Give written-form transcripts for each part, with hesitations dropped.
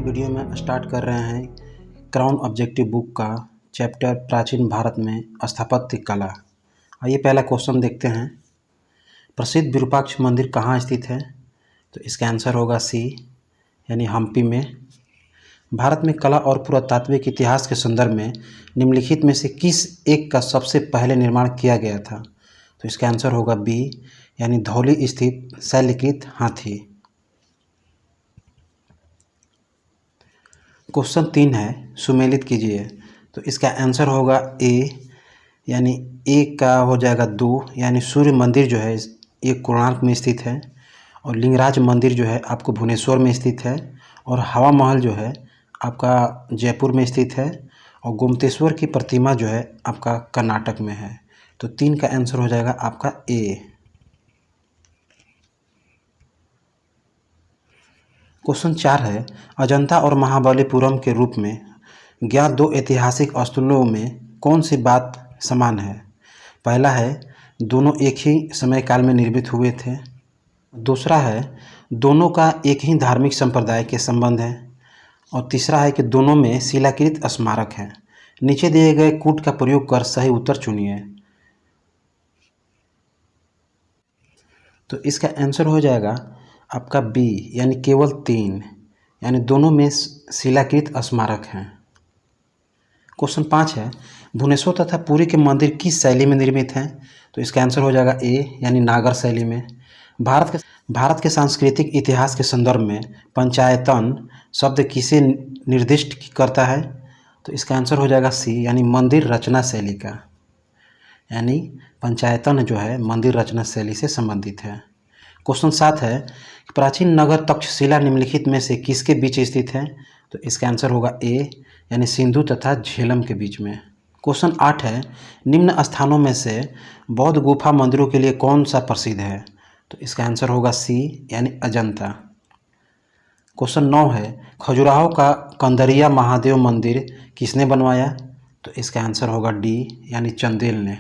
Video में start कर रहे हैं क्राउन ऑब्जेक्टिव बुक का चैप्टर प्राचीन भारत में स्थापत्य कला। आइए पहला क्वेश्चन देखते हैं। प्रसिद्ध विरूपाक्ष मंदिर कहाँ स्थित है? तो इसका आंसर होगा सी यानी हम्पी में। भारत में कला और पुरातात्विक इतिहास के संदर्भ में निम्नलिखित में से किस एक का सबसे पहले निर्माण किया गया था? तो इसका आंसर होगा बी यानी धौली स्थित शैलकृत हाथी। क्वेश्चन 3 है, सुमेलित कीजिए। तो इसका आंसर होगा ए यानी ए का हो जाएगा 2 यानी सूर्य मंदिर जो है ये कोणार्क में स्थित है और लिंगराज मंदिर जो है आपको भुवनेश्वर में स्थित है और हवा महल जो है आपका जयपुर में स्थित है और गोमतेश्वर की प्रतिमा जो है आपका कर्नाटक में है। तो 3 का आंसर हो जाएगा आपका ए। क्वेश्चन 4 है, अजंता और महाबलीपुरम के रूप में ज्ञात 2 ऐतिहासिक स्थलों में कौन सी बात समान है? पहला है दोनों एक ही समय काल में निर्मित हुए थे। दूसरा है दोनों का एक ही धार्मिक संप्रदाय के संबंध है और तीसरा है कि दोनों में शिलाकृत स्मारक है। नीचे दिए गए कूट का प्रयोग कर सही उत्तर चुनिए। तो इसका आंसर हो जाएगा आपका बी यानी केवल 3 यानी दोनों में शिलाकृत स्मारक हैं। क्वेश्चन 5 है, भुवनेश्वर तथा पुरी के मंदिर किस शैली में निर्मित हैं? तो इसका आंसर हो जाएगा ए यानी नागर शैली में। भारत के सांस्कृतिक इतिहास के संदर्भ में पंचायतन शब्द किसे निर्दिष्ट करता है? तो इसका आंसर हो जाएगा सी यानी मंदिर रचना शैली का, यानी पंचायतन जो है मंदिर रचना शैली से संबंधित है। क्वेश्चन 7 है, प्राचीन नगर तक्षशिला निम्नलिखित में से किसके बीच स्थित है? तो इसका आंसर होगा ए यानी सिंधु तथा झेलम के बीच में। क्वेश्चन 8 है, निम्न स्थानों में से बौद्ध गुफा मंदिरों के लिए कौन सा प्रसिद्ध है? तो इसका आंसर होगा सी यानी अजंता। क्वेश्चन 9 है, खजुराहो का कंदरिया महादेव मंदिर किसने बनवाया? तो इसका आंसर होगा डी यानी चंदेल ने।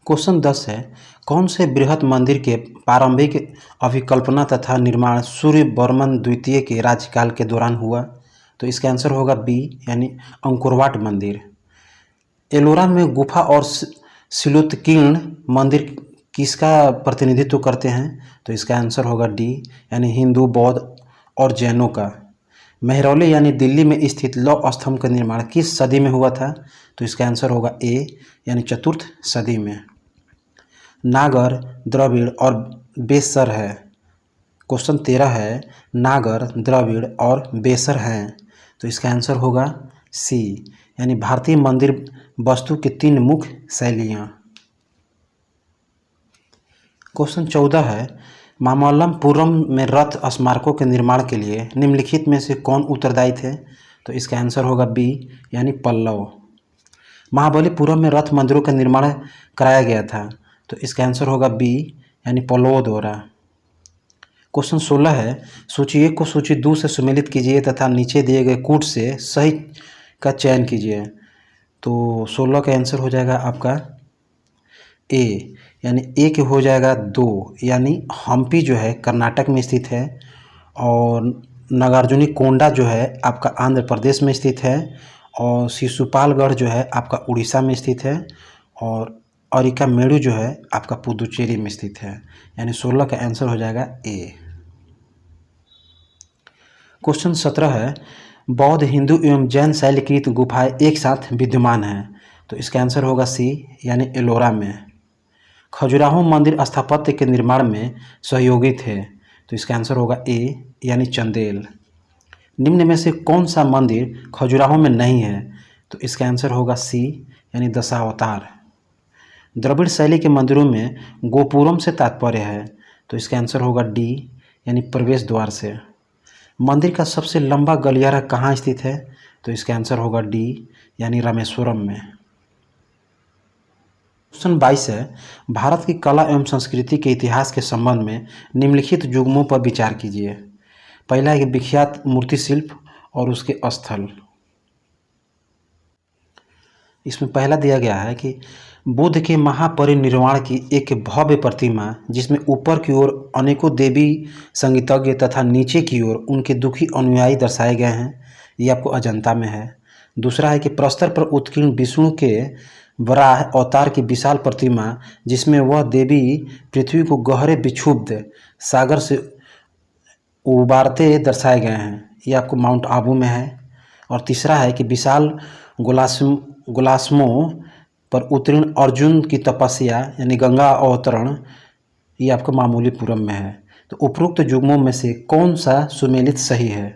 क्वेश्चन 10 है, कौन से बृहत मंदिर के प्रारंभिक अभिकल्पना तथा निर्माण सूर्यवर्मन द्वितीय के राज्यकाल के दौरान हुआ? तो इसका आंसर होगा बी यानी अंकुरवाट मंदिर। एलोरा में गुफा और शिलोत्कीर्ण मंदिर किसका प्रतिनिधित्व करते हैं? तो इसका आंसर होगा डी यानी हिंदू, बौद्ध और जैनों का। मेहरौली यानी दिल्ली में स्थित लौह स्तंभ का निर्माण किस सदी में हुआ था? तो इसका आंसर होगा ए यानी 4th सदी में। नागर, द्रविड़ और बेसर है। क्वेश्चन 13 है, नागर, द्रविड़ और बेसर हैं। तो इसका आंसर होगा सी यानी भारतीय मंदिर वास्तु की 3 मुख्य शैलियाँ। क्वेश्चन 14 है, मामल्लपुरम में रथ स्मारकों के निर्माण के लिए निम्नलिखित में से कौन उत्तरदायी थे? तो इसका आंसर होगा बी यानी पल्लव। महाबलीपुरम में रथ मंदिरों का निर्माण कराया गया था। तो इसका आंसर होगा बी यानी पल्लवों द्वारा। क्वेश्चन 16 है, सूची 1 को सूची 2 से सुमेलित कीजिए तथा नीचे दिए गए कूट से सही का चयन कीजिए। तो 16 का आंसर हो जाएगा आपका ए यानी ए के हो जाएगा 2 यानी हम्पी जो है कर्नाटक में स्थित है और नागार्जुनी कोंडा जो है आपका आंध्र प्रदेश में स्थित है और शिशुपालगढ़ जो है आपका उड़ीसा में स्थित है और अरिका मेरू जो है आपका पुदुचेरी में स्थित है, यानी 16 का आंसर हो जाएगा ए। क्वेश्चन 17 है, बौद्ध, हिंदू एवं जैन शैलीकृत गुफाएं एक साथ विद्यमान हैं। तो इसका आंसर होगा सी यानी एलोरा में। खजुराहो मंदिर स्थापत्य के निर्माण में सहयोगी थे। तो इसका आंसर होगा ए यानी चंदेल। निम्न में से कौन सा मंदिर खजुराहो में नहीं है? तो इसका आंसर होगा सी यानी दशावतार। द्रविड़ शैली के मंदिरों में गोपुरम से तात्पर्य है। तो इसका आंसर होगा डी यानी प्रवेश द्वार से। मंदिर का सबसे लंबा गलियारा कहाँ स्थित है? तो इसका आंसर होगा डी यानी रामेश्वरम में। क्वेश्चन 22 है, भारत की कला एवं संस्कृति के इतिहास के संबंध में निम्नलिखित युग्मों पर विचार कीजिए। पहला है विख्यात मूर्ति शिल्प और उसके स्थल। इसमें पहला दिया गया है कि बुद्ध के महापरिनिर्वाण की एक भव्य प्रतिमा जिसमें ऊपर की ओर अनेकों देवी संगीतज्ञ तथा नीचे की ओर उनके दुखी अनुयायी दर्शाए गए हैं, ये आपको अजंता में है। दूसरा है कि प्रस्तर पर उत्कीर्ण विष्णु के वराह अवतार की विशाल प्रतिमा जिसमें वह देवी पृथ्वी को गहरे विक्षुब्ध सागर से उबारते दर्शाए गए हैं, ये आपको माउंट आबू में है। और तीसरा है कि विशाल गुलास्मों पर उत्तीर्ण अर्जुन की तपस्या यानी गंगा अवतरण, ये आपका मामूलीपुरम में है। तो उपरोक्त युग्मों में से कौन सा सुमेलित सही है?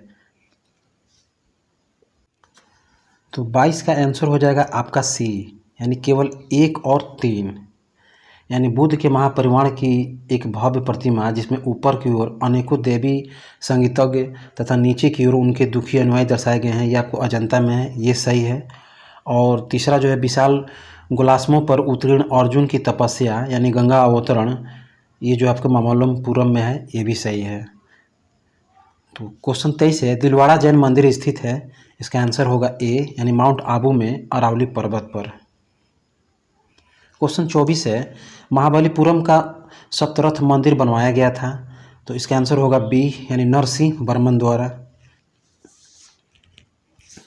तो 22 का आंसर हो जाएगा आपका सी, यानी केवल 1 और 3, यानी बुद्ध के महापरिनिर्वाण की एक भव्य प्रतिमा जिसमें ऊपर की ओर अनेकों देवी संगीतज्ञ तथा नीचे की ओर उनके दुखी अनुयायी दर्शाए गए हैं, ये आपको अजंता में है, ये सही है। और तीसरा जो है विशाल गुलास्मों पर उत्तीर्ण अर्जुन की तपस्या यानी गंगा अवतरण, ये जो आपका मामल्लपुरम में है, ये भी सही है। तो क्वेश्चन 23 है, दिलवाड़ा जैन मंदिर स्थित है, इसका आंसर होगा ए, यानी माउंट आबू में अरावली पर्वत पर। क्वेश्चन 24 है, महाबलीपुरम का सप्तरथ मंदिर बनवाया गया था, तो इसका आंसर होगा बी, यानी नरसिंह वर्मन द्वारा।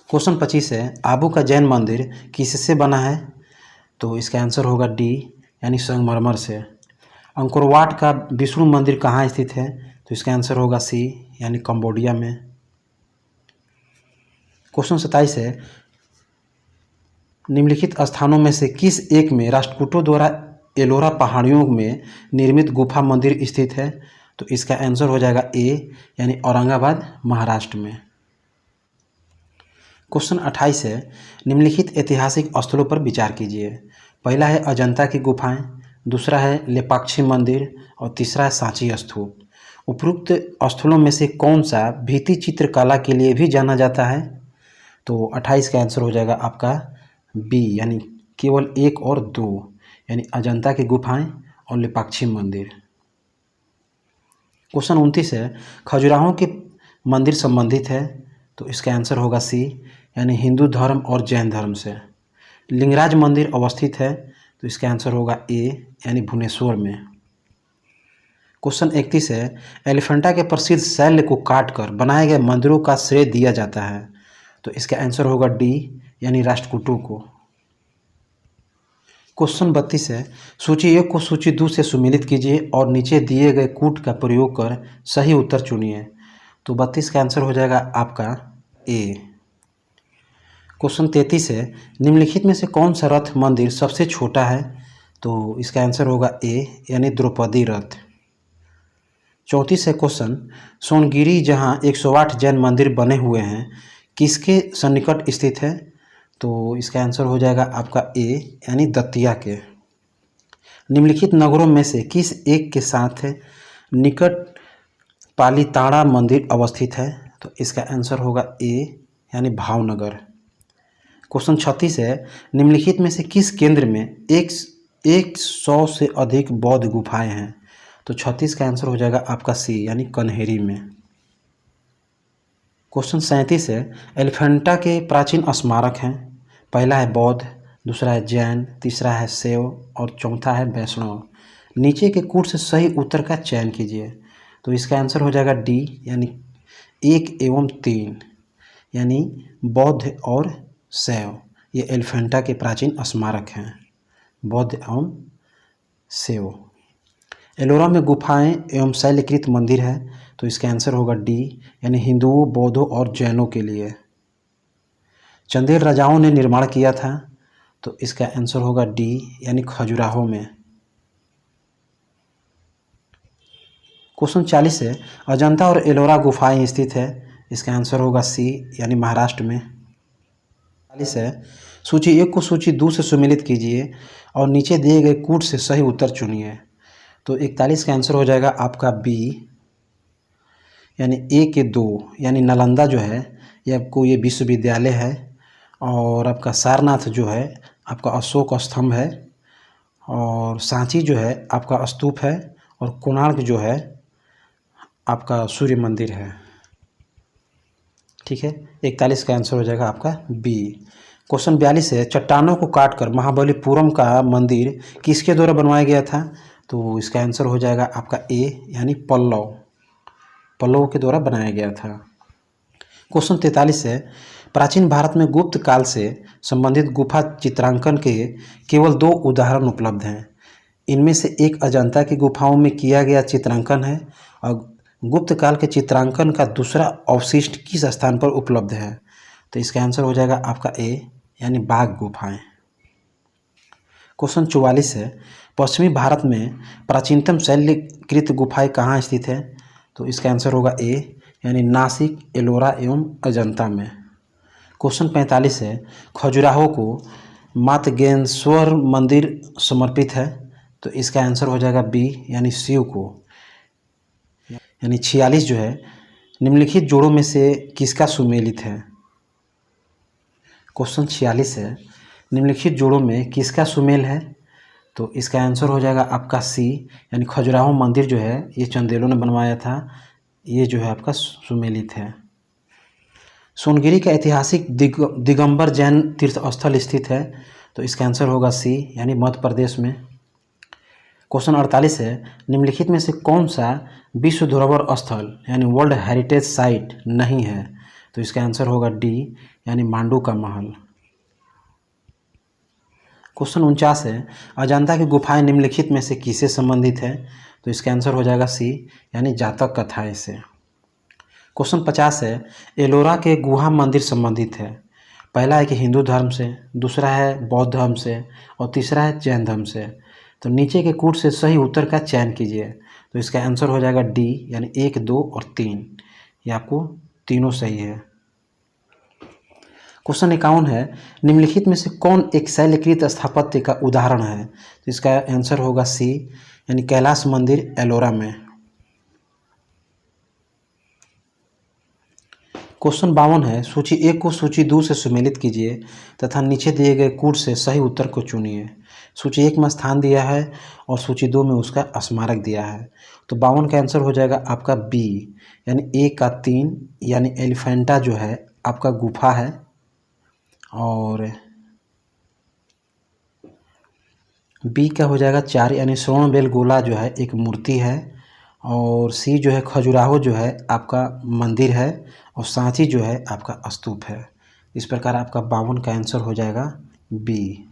क्वेश्चन 25 है, आबू का जैन मंदिर किससे बना है, तो इसका आंसर होगा डी, यानी संगमरमर से। अंकोरवाट का विष्णु मंदिर कहाँ स्थित है, तो इसका आंसर होगा सी, यानी कंबोडिया में। क्वेश्चन 27 है, निम्नलिखित स्थानों में से किस एक में राष्ट्रकूटों द्वारा एलोरा पहाड़ियों में निर्मित गुफा मंदिर स्थित है, तो इसका आंसर हो जाएगा ए, यानी औरंगाबाद महाराष्ट्र में। क्वेश्चन 28 है, निम्नलिखित ऐतिहासिक स्थलों पर विचार कीजिए। पहला है अजंता की गुफाएं, दूसरा है लेपाक्षी मंदिर और तीसरा है सांची स्तूप। उपरोक्त स्थलों में से कौन सा भित्ति चित्रकला के लिए भी जाना जाता है, तो 28 का आंसर हो जाएगा आपका बी, यानी केवल 1 और 2, यानी अजंता की गुफाएं और लेपाक्षी मंदिर। क्वेश्चन 29 है, खजुराहो के मंदिर संबंधित है, तो इसका आंसर होगा सी, यानी हिंदू धर्म और जैन धर्म से। लिंगराज मंदिर अवस्थित है, तो इसका आंसर होगा ए, यानी भुवनेश्वर में। क्वेश्चन 31 है, एलिफेंटा के प्रसिद्ध शैल को काटकर बनाए गए मंदिरों का श्रेय दिया जाता है, तो इसका आंसर होगा डी, यानी राष्ट्रकूटों को। क्वेश्चन 32 है, सूची 1 को सूची 2 से सुमेलित कीजिए और नीचे दिए गए कूट का प्रयोग कर सही उत्तर चुनिए, तो 32 का आंसर हो जाएगा आपका ए। क्वेश्चन 33 है, निम्नलिखित में से कौन सा रथ मंदिर सबसे छोटा है, तो इसका आंसर होगा ए, यानी द्रौपदी रथ। 34 है क्वेश्चन, सोनगिरी जहां 108 जैन मंदिर बने हुए हैं किसके सन्निकट स्थित है, तो इसका आंसर हो जाएगा आपका ए, यानी दतिया के। निम्नलिखित नगरों में से किस एक के साथ निकट पालीताड़ा मंदिर अवस्थित है, तो इसका आंसर होगा ए, यानी भावनगर। क्वेश्चन 36 है, निम्नलिखित में से किस केंद्र में 100 से अधिक बौद्ध गुफाएं हैं, तो 36 का आंसर हो जाएगा आपका सी, यानी कन्हेरी में। क्वेश्चन 37 है, एलिफेंटा के प्राचीन स्मारक हैं, पहला है बौद्ध, दूसरा है जैन, तीसरा है शैव और चौथा है वैष्णव। नीचे के कूट से सही उत्तर का चयन कीजिए, तो इसका आंसर हो जाएगा डी, यानी 1 एवं 3, यानी बौद्ध और शैव, ये एलिफेंटा के प्राचीन स्मारक हैं, बौद्ध एवं शैव। एलोरा में गुफाएं एवं शैलकृत मंदिर है, तो इसका आंसर होगा डी, यानी हिंदुओं, बौद्धों और जैनों के लिए। चंदेल राजाओं ने निर्माण किया था, तो इसका आंसर होगा डी, यानी खजुराहो में। क्वेश्चन 40 है, अजंता और एलोरा गुफाएं स्थित है, इसका आंसर होगा सी, यानी महाराष्ट्र में। 40 है, सूची 1 को सूची 2 से सुमेलित कीजिए और नीचे दिए गए कूट से सही उत्तर चुनिए, तो 41 का आंसर हो जाएगा आपका बी, यानी ए के 2, यानी नालंदा जो है ये आपको ये विश्वविद्यालय है, और आपका सारनाथ जो है आपका अशोक स्तंभ है, और सांची जो है आपका स्तूप है, और कोणार्क जो है आपका सूर्य मंदिर है। ठीक है, 41 का आंसर हो जाएगा आपका बी। क्वेश्चन 42 है, चट्टानों को काटकर महाबलीपुरम का मंदिर किसके द्वारा बनवाया गया था? तो इसका आंसर हो जाएगा आपका ए यानी पल्लवों के द्वारा बनाया गया था। क्वेश्चन 43 है, प्राचीन भारत में गुप्त काल से संबंधित गुफा चित्रांकन के केवल 2 उदाहरण उपलब्ध हैं। इनमें से एक अजंता की गुफाओं में किया गया चित्रांकन है और गुप्त काल के चित्रांकन का दूसरा अवशिष्ट किस स्थान पर उपलब्ध है? तो इसका आंसर हो जाएगा आपका ए यानी बाघ गुफाएं। क्वेश्चन 44 है, पश्चिमी भारत में प्राचीनतम शैलकृत गुफाएं कहाँ स्थित है? तो इसका आंसर होगा ए यानी नासिक, एलोरा एवं अजंता में। क्वेश्चन 45 है, खजुराहो को मातगेश्वर मंदिर समर्पित है। तो इसका आंसर हो जाएगा बी यानी शिव को। यानी 46 जो है निम्नलिखित जोड़ों में से किसका सुमेलित है? क्वेश्चन 46 है, निम्नलिखित जोड़ों में किसका सुमेल है? तो इसका आंसर हो जाएगा आपका सी यानी खजुराहो मंदिर जो है ये चंदेलों ने बनवाया था, ये जो है आपका सुमेलित है। सोनगिरी का ऐतिहासिक दिगंबर जैन तीर्थ स्थल स्थित है। तो इसका आंसर होगा सी यानी मध्य प्रदेश में। क्वेश्चन 48 है, निम्नलिखित में से कौन सा विश्व धरोहर स्थल यानी वर्ल्ड हेरिटेज साइट नहीं है? तो इसका आंसर होगा डी यानी मांडू का महल। क्वेश्चन 49 है, अजंता की गुफाएं निम्नलिखित में से किससे संबंधित है? तो इसका आंसर हो जाएगा सी यानी जातक कथाएं से। क्वेश्चन 50 है, एलोरा के गुहा मंदिर संबंधित है। पहला है कि हिंदू धर्म से, दूसरा है बौद्ध धर्म से और तीसरा है जैन धर्म से। तो नीचे के कूट से सही उत्तर का चयन कीजिए। तो इसका आंसर हो जाएगा डी यानी 1, 2 और 3। ये आपको तीनों सही है। क्वेश्चन 51 है, निम्नलिखित में से कौन एक शैलकृत स्थापत्य का उदाहरण है? तो इसका आंसर होगा सी यानी कैलाश मंदिर एलोरा में। क्वेश्चन 52 है, सूची 1 को सूची 2 से सुमेलित कीजिए तथा नीचे दिए गए कूट से सही उत्तर को चुनिए। सूची 1 में स्थान दिया है और सूची 2 में उसका स्मारक दिया है। तो 52 का आंसर हो जाएगा आपका बी यानी 1 का 3 यानी एलिफेंटा जो है आपका गुफा है। और बी का हो जाएगा 4 यानी श्रवणबेलगोला जो है एक मूर्ति है। और सी जो है खजुराहो जो है आपका मंदिर है और सांची जो है आपका स्तूप है। इस प्रकार आपका 52 का आंसर हो जाएगा बी।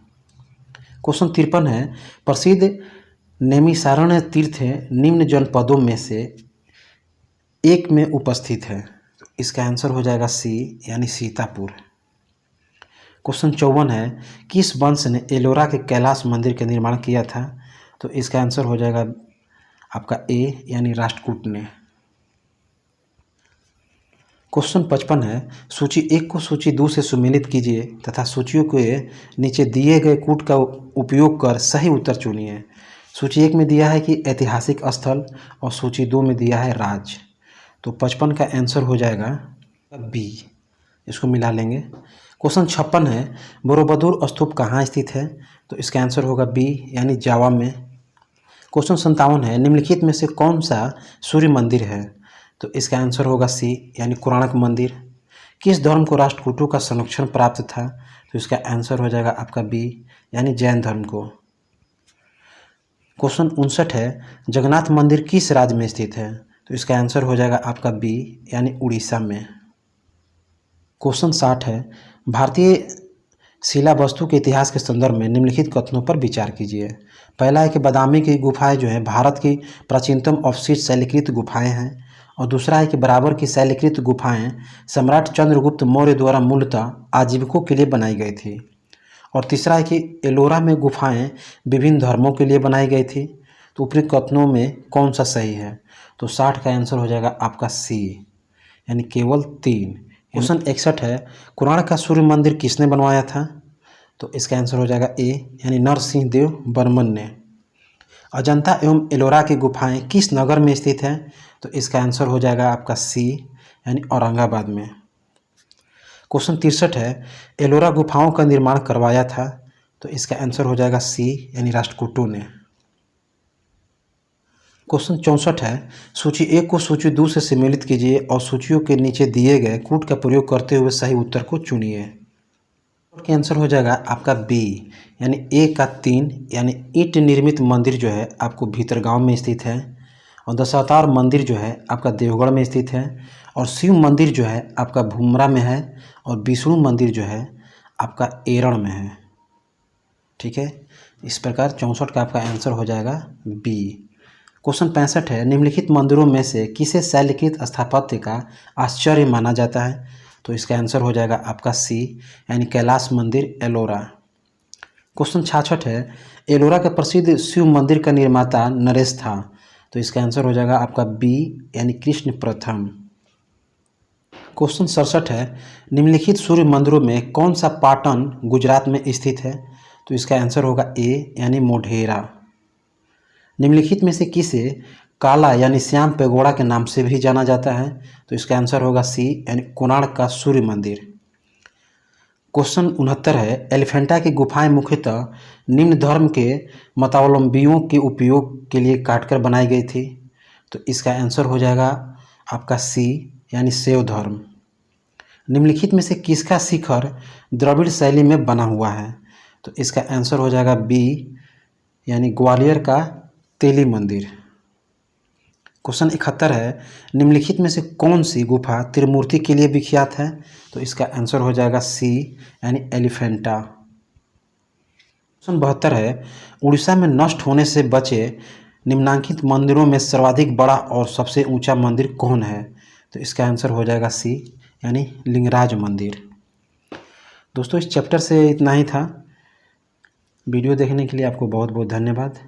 क्वेश्चन 53 है, प्रसिद्ध नैमिषारण्य तीर्थ निम्न जनपदों में से एक में उपस्थित है। इसका आंसर हो जाएगा सी यानी सीतापुर। क्वेश्चन 54 है, किस वंश ने एलोरा के कैलाश मंदिर का निर्माण किया था? तो इसका आंसर हो जाएगा आपका ए यानी राष्ट्रकूट ने। क्वेश्चन 55 है, सूची 1 को सूची 2 से सुमेलित कीजिए तथा सूचियों के नीचे दिए गए कूट का उपयोग कर सही उत्तर चुनिए। सूची 1 में दिया है कि ऐतिहासिक स्थल और सूची 2 में दिया है राज्य। तो 55 का आंसर हो जाएगा बी, इसको मिला लेंगे। क्वेश्चन 56 है, बोरोबुदुर स्तूप कहाँ स्थित है? तो इसका आंसर होगा बी यानी जावा में। क्वेश्चन 57 है, निम्नलिखित में से कौन सा सूर्य मंदिर है? तो इसका आंसर होगा सी यानी कोणार्क मंदिर। किस धर्म को राष्ट्रकूटों का संरक्षण प्राप्त था? तो इसका आंसर हो जाएगा आपका बी यानी जैन धर्म को। क्वेश्चन 59 है, जगन्नाथ मंदिर किस राज्य में स्थित है? तो इसका आंसर हो जाएगा आपका बी यानी उड़ीसा में। क्वेश्चन 60 है, भारतीय शिला वस्तु के इतिहास के संदर्भ में निम्नलिखित कथनों पर विचार कीजिए। पहला है कि बादामी की गुफाएं जो है भारत की प्राचीनतम अवशिष्ट शैलकृत गुफाएं हैं। और दूसरा है कि बराबर की शैलकृत गुफाएं सम्राट चंद्रगुप्त मौर्य द्वारा मूलतः आजीविकों के लिए बनाई गई थी। और तीसरा है कि एलोरा में गुफाएं विभिन्न धर्मों के लिए बनाई गई थी। तो ऊपरी कथनों में कौन सा सही है? तो 60 का आंसर हो जाएगा आपका सी यानी केवल 3। क्वेश्चन 61 है, कोणार्क का सूर्य मंदिर किसने बनवाया था? तो इसका आंसर हो जाएगा ए यानी नरसिंह देव बर्मन ने। अजंता एवं एलोरा की गुफाएं किस नगर में स्थित हैं? तो इसका आंसर हो जाएगा आपका सी यानी औरंगाबाद में। क्वेश्चन 63 है, एलोरा गुफाओं का निर्माण करवाया था? तो इसका आंसर हो जाएगा सी यानी राष्ट्रकूटों ने। क्वेश्चन 64 है, सूची 1 को सूची 2 से सम्मिलित कीजिए और सूचियों के नीचे दिए गए कूट का प्रयोग करते हुए सही उत्तर को चुनिए। के आंसर हो जाएगा आपका बी, यानी ए का 3, यानी ईंट निर्मित मंदिर जो है आपको भीतरगांव में स्थित है, और दशावतार मंदिर जो है आपका देवगढ़ में स्थित है, और शिव मंदिर जो है आपका भूमरा में है, और विष्णु मंदिर जो है आपका एरण में है। ठीक है, इस प्रकार 64 का आपका आंसर हो जाएगा बी। क्वेश्चन 65 है, निम्नलिखित मंदिरों में से किसे शैलकृत स्थापत्य का आश्चर्य माना जाता है? तो इसका आंसर हो जाएगा आपका सी, यानी कैलाश मंदिर एलोरा। क्वेश्चन 66 है, एलोरा के प्रसिद्ध शिव मंदिर का निर्माता नरेश था। तो इसका आंसर हो जाएगा आपका बी, यानी कृष्ण प्रथम। क्वेश्चन 67 है, निम्नलिखित सूर्य मंदिरों में कौन सा पाटन गुजरात में स्थित है? तो इसका आंसर होगा ए, यानी मोढेरा। निम्नलिखित में से किसे काला यानी श्याम पैगोड़ा के नाम से भी जाना जाता है? तो इसका आंसर होगा सी, यानी कोणार्क का सूर्य मंदिर। क्वेश्चन 69 है, एलिफेंटा की गुफाएं मुख्यतः निम्न धर्म के मतावलंबियों के उपयोग के लिए काटकर बनाई गई थी। तो इसका आंसर हो जाएगा आपका सी, यानी शैव धर्म। निम्नलिखित में से किसका शिखर द्रविड़ शैली में बना हुआ है? तो इसका आंसर हो जाएगा बी, यानी ग्वालियर का तेली मंदिर। क्वेश्चन 71 है, निम्नलिखित में से कौन सी गुफा त्रिमूर्ति के लिए विख्यात है? तो इसका आंसर हो जाएगा सी, यानी एलिफेंटा। क्वेश्चन 72 है, उड़ीसा में नष्ट होने से बचे निम्नांकित मंदिरों में सर्वाधिक बड़ा और सबसे ऊंचा मंदिर कौन है? तो इसका आंसर हो जाएगा सी, यानी लिंगराज मंदिर। दोस्तों, इस चैप्टर से इतना ही था। वीडियो देखने के लिए आपको बहुत बहुत धन्यवाद।